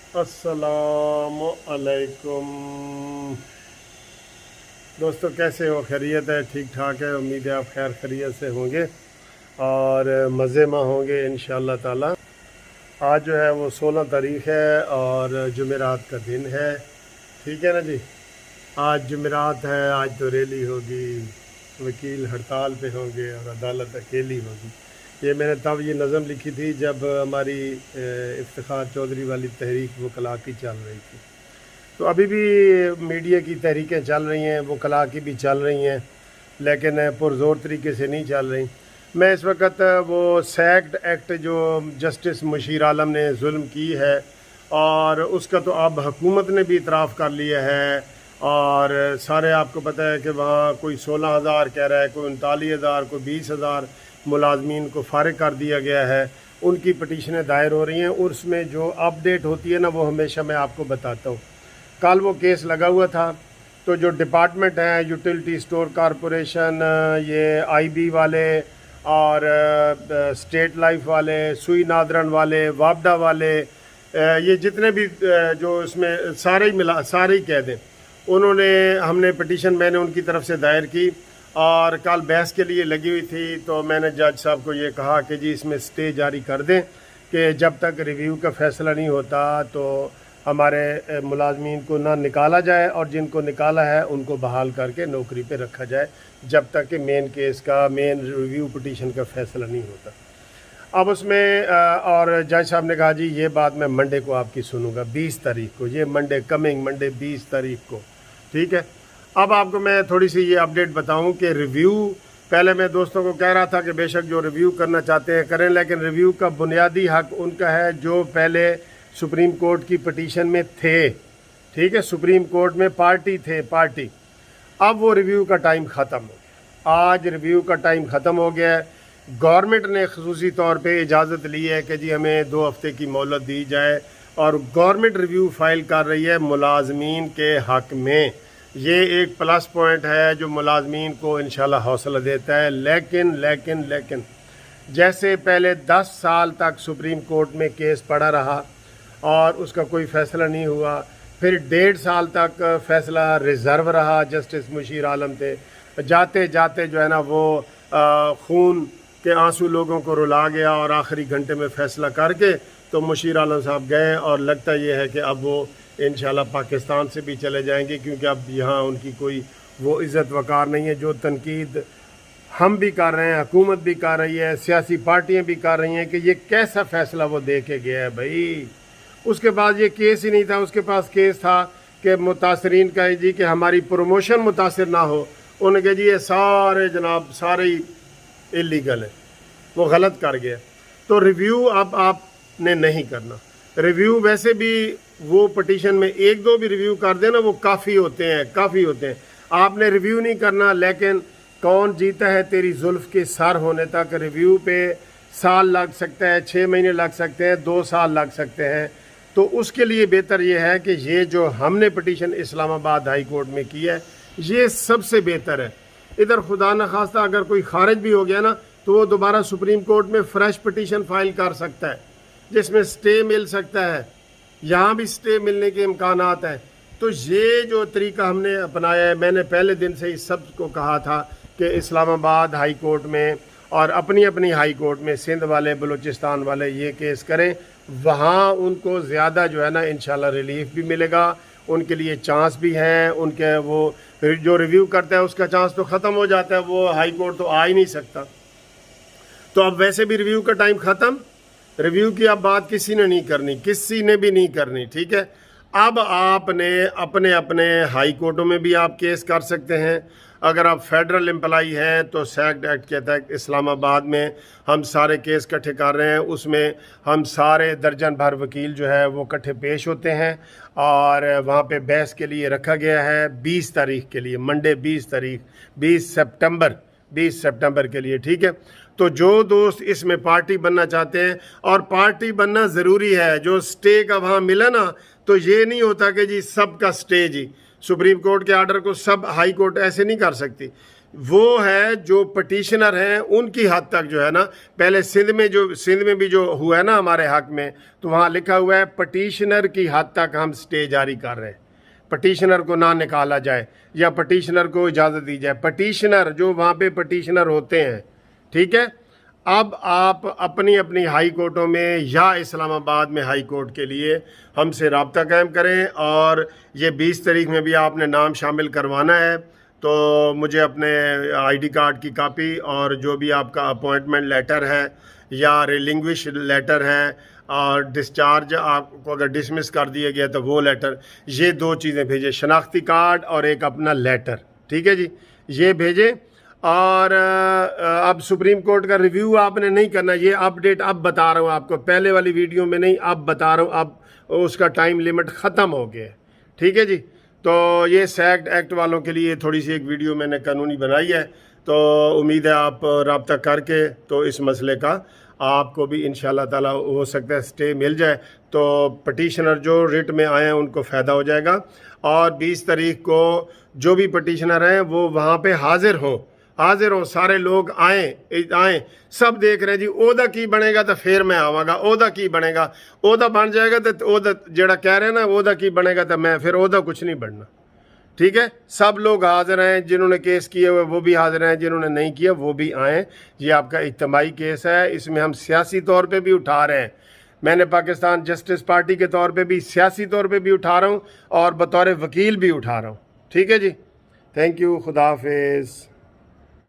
अस्सलाम अलैकुम दोस्तों, कैसे हो? खैरियत है? ठीक ठाक है। उम्मीद है आप खैर खैरियत से होंगे और मज़े में होंगे इंशाअल्लाह ताला। आज जो है वो 16 तारीख़ है और जुमेरात का दिन है। ठीक है ना जी। आज जुमेरात है, आज तो रैली होगी, वकील हड़ताल पे होंगे और अदालत अकेली होगी। ये मैंने तब ये नज़म लिखी थी जब हमारी इफ्तिखार चौधरी वाली तहरीक वकला की चल रही थी। तो अभी भी मीडिया की तहरीकें चल रही हैं, वकला की भी चल रही हैं, लेकिन पुरज़ोर तरीके से नहीं चल रही। मैं इस वक्त वो सैक्ट एक्ट जो जस्टिस मुशीर आलम ने जुल्म की है और उसका तो अब हुकूमत ने भी इतराफ़ कर लिया है और सारे आपको पता है कि वहाँ कोई 16,000 कह रहा है, कोई 39,000, कोई 20,000 मुलाजमीन को फारिग कर दिया गया है। उनकी पटिशनें दायर हो रही हैं और उसमें जो अपडेट होती है ना वो हमेशा मैं आपको बताता हूँ। कल वो केस लगा हुआ था तो जो डिपार्टमेंट हैं, यूटिलिटी स्टोर कॉरपोरेशन, ये आईबी वाले और स्टेट लाइफ वाले, सुई नादरन वाले, वापडा वाले, ये जितने भी जो इसमें सारे ही कह दें, उन्होंने हमने पटिशन मैंने उनकी तरफ से दायर की और कल बहस के लिए लगी हुई थी। तो मैंने जज साहब को ये कहा कि जी इसमें स्टे जारी कर दें कि जब तक रिव्यू का फ़ैसला नहीं होता तो हमारे मुलाजमीन को ना निकाला जाए और जिनको निकाला है उनको बहाल करके नौकरी पे रखा जाए जब तक कि मेन केस का मेन रिव्यू पटिशन का फ़ैसला नहीं होता। अब उसमें और जज साहब ने कहा जी ये बात मैं मंडे को आपकी सुनूंगा, 20 तारीख को, ये मंडे कमिंग मंडे 20 तारीख को। ठीक है। अब आपको मैं थोड़ी सी ये अपडेट बताऊं कि रिव्यू, पहले मैं दोस्तों को कह रहा था कि बेशक जो रिव्यू करना चाहते हैं करें, लेकिन रिव्यू का बुनियादी हक उनका है जो पहले सुप्रीम कोर्ट की पटिशन में थे। ठीक है, सुप्रीम कोर्ट में पार्टी थे, पार्टी। अब वो रिव्यू का टाइम ख़त्म हो गया। आज रिव्यू का टाइम ख़त्म हो गया है। गवर्नमेंट ने खसूसी तौर पे इजाज़त ली है कि जी हमें 2 हफ्ते की मोहलत दी जाए और गवर्नमेंट रिव्यू फाइल कर रही है मुलाजमीन के हक़ में। ये एक प्लस पॉइंट है जो मुलाजमीन को इंशाल्लाह हौसला देता है। लेकिन जैसे पहले 10 साल तक सुप्रीम कोर्ट में केस पड़ा रहा और उसका कोई फ़ैसला नहीं हुआ, फिर 1.5 साल तक फ़ैसला रिज़र्व रहा, जस्टिस मुशीर आलम थे, जाते जाते जो है ना वो खून के आंसू लोगों को रुला गया और आखिरी घंटे में फ़ैसला करके तो मुशीर आलम साहब गए और लगता ये है कि अब वो इंशाल्लाह पाकिस्तान से भी चले जाएंगे, क्योंकि अब यहाँ उनकी कोई वो इज़्ज़त वक़ार नहीं है। जो तनकीद हम भी कर रहे हैं, हुकूमत भी कर रही है, सियासी पार्टियाँ भी कर रही हैं कि ये कैसा फ़ैसला वो दे के गया है भाई। उसके बाद ये केस ही नहीं था, उसके पास केस था कि मुतासरीन का जी कि हमारी प्रमोशन मुतासर ना हो। उन्होंने कहा जी ये सारे जनाब सारे ही इलीगल है, वो गलत कर गया। तो रिव्यू अब आपने नहीं करना। रिव्यू वैसे भी वो पटिशन में 1-2 भी रिव्यू कर देना वो काफ़ी होते हैं। आपने रिव्यू नहीं करना। लेकिन कौन जीता है तेरी जुल्फ के सर होने तक, रिव्यू पे साल लग सकता है, 6 महीने लग सकते हैं, 2 साल लग सकते हैं। तो उसके लिए बेहतर ये है कि ये जो हमने पटिशन इस्लामाबाद हाई कोर्ट में की है ये सबसे बेहतर है। इधर खुदा न खास्ता अगर कोई खारिज भी हो गया ना तो वो दोबारा सुप्रीम कोर्ट में फ्रेश पटिशन फाइल कर सकता है जिसमें स्टे मिल सकता है। यहाँ भी स्टे मिलने के इम्कानात हैं। तो ये जो तरीका हमने अपनाया है, मैंने पहले दिन से इस सब को कहा था कि इस्लामाबाद हाई कोर्ट में और अपनी अपनी हाई कोर्ट में सिंध वाले, बलूचिस्तान वाले ये केस करें, वहाँ उनको ज़्यादा जो है ना इंशाल्लाह रिलीफ भी मिलेगा, उनके लिए चांस भी हैं। उनके वो जो रिव्यू करता है उसका चांस तो ख़त्म हो जाता है, वो हाई कोर्ट तो आ ही नहीं सकता। तो अब वैसे भी रिव्यू का टाइम ख़त्म, रिव्यू की अब बात किसी ने नहीं करनी, किसी ने भी नहीं करनी। ठीक है। अब आपने अपने अपने हाई कोर्टों में भी आप केस कर सकते हैं। अगर आप फेडरल एम्प्लाई हैं तो सैक्ट एक्ट के तहत इस्लामाबाद में हम सारे केस इकट्ठे कर रहे हैं। उसमें हम सारे दर्जन भर वकील जो है वो इकट्ठे पेश होते हैं और वहाँ पे बहस के लिए रखा गया है 20 तारीख के लिए, मंडे 20 तारीख, 20 सितंबर के लिए। ठीक है। तो जो दोस्त इसमें पार्टी बनना चाहते हैं, और पार्टी बनना ज़रूरी है, जो स्टे का वहाँ मिला ना, तो ये नहीं होता कि जी सबका स्टे जी सुप्रीम कोर्ट के आर्डर को सब हाई कोर्ट ऐसे नहीं कर सकती। وہ ہے جو پٹیشنر ہیں ان کی حد تک جو ہے نا، پہلے سندھ میں بھی جو ہوا ہے نا ہمارے حق میں، تو وہاں لکھا ہوا ہے پٹیشنر کی حد تک ہم سٹے جاری کر رہے ہیں، پٹیشنر کو نہ نکالا جائے یا پٹیشنر کو اجازت دی جائے، پٹیشنر جو وہاں پہ پٹیشنر ہوتے ہیں، ٹھیک ہے۔ اب آپ اپنی ہائی کورٹوں میں یا اسلام آباد میں ہائی کورٹ کے لیے ہم سے رابطہ قائم کریں، اور یہ 20 تاریخ میں بھی آپ نے نام شامل کروانا ہے، تو مجھے اپنے آئی ڈی کارڈ کی کاپی اور جو بھی آپ کا اپوائنٹمنٹ لیٹر ہے یا ریلنگوش لیٹر ہے اور ڈسچارج آپ کو اگر ڈسمس کر دیا گیا تو وہ لیٹر، یہ 2 چیزیں بھیجیں، شناختی کارڈ اور ایک اپنا لیٹر، ٹھیک ہے جی، یہ بھیجیں۔ اور اب سپریم کورٹ کا ریویو آپ نے نہیں کرنا، یہ اپڈیٹ اب بتا رہا ہوں آپ کو، پہلے والی ویڈیو میں نہیں، اب بتا رہا ہوں، اب اس کا ٹائم لیمٹ ختم ہو گیا ہے، ٹھیک ہے جی۔ تو یہ سیکٹ ایکٹ والوں کے لیے تھوڑی سی ایک ویڈیو میں نے قانونی بنائی ہے، تو امید ہے آپ رابطہ کر کے تو اس مسئلے کا آپ کو بھی انشاءاللہ تعالی ہو سکتا ہے سٹے مل جائے، تو پٹیشنر جو ریٹ میں آئے ہیں ان کو فائدہ ہو جائے گا، اور 20 تاریخ کو جو بھی پٹیشنر ہیں وہ وہاں پہ حاضر ہوں، سارے لوگ آئیں، سب دیکھ رہے ہیں جی، عہدہ کی بنے گا تو پھر میں آواں گا، عہدہ کی بنے گا، عہدہ بن جائے گا تو عہدہ جڑا کہہ رہے ہیں نا عہدہ کی بنے گا تو میں پھر عہدہ کچھ نہیں بننا، ٹھیک ہے۔ سب لوگ حاضر ہیں، جنہوں نے کیس کیے ہوئے وہ بھی حاضر ہیں، جنہوں نے نہیں کیا وہ بھی آئیں، یہ آپ کا اجتماعی کیس ہے، اس میں ہم سیاسی طور پہ بھی اٹھا رہے ہیں، میں نے پاکستان جسٹس پارٹی کے طور پہ بھی، سیاسی طور پہ بھی اٹھا رہا ہوں، اور بطور وکیل بھی اٹھا رہا ہوں، ٹھیک ہے جی۔ تھینک یو، خدا حافظ۔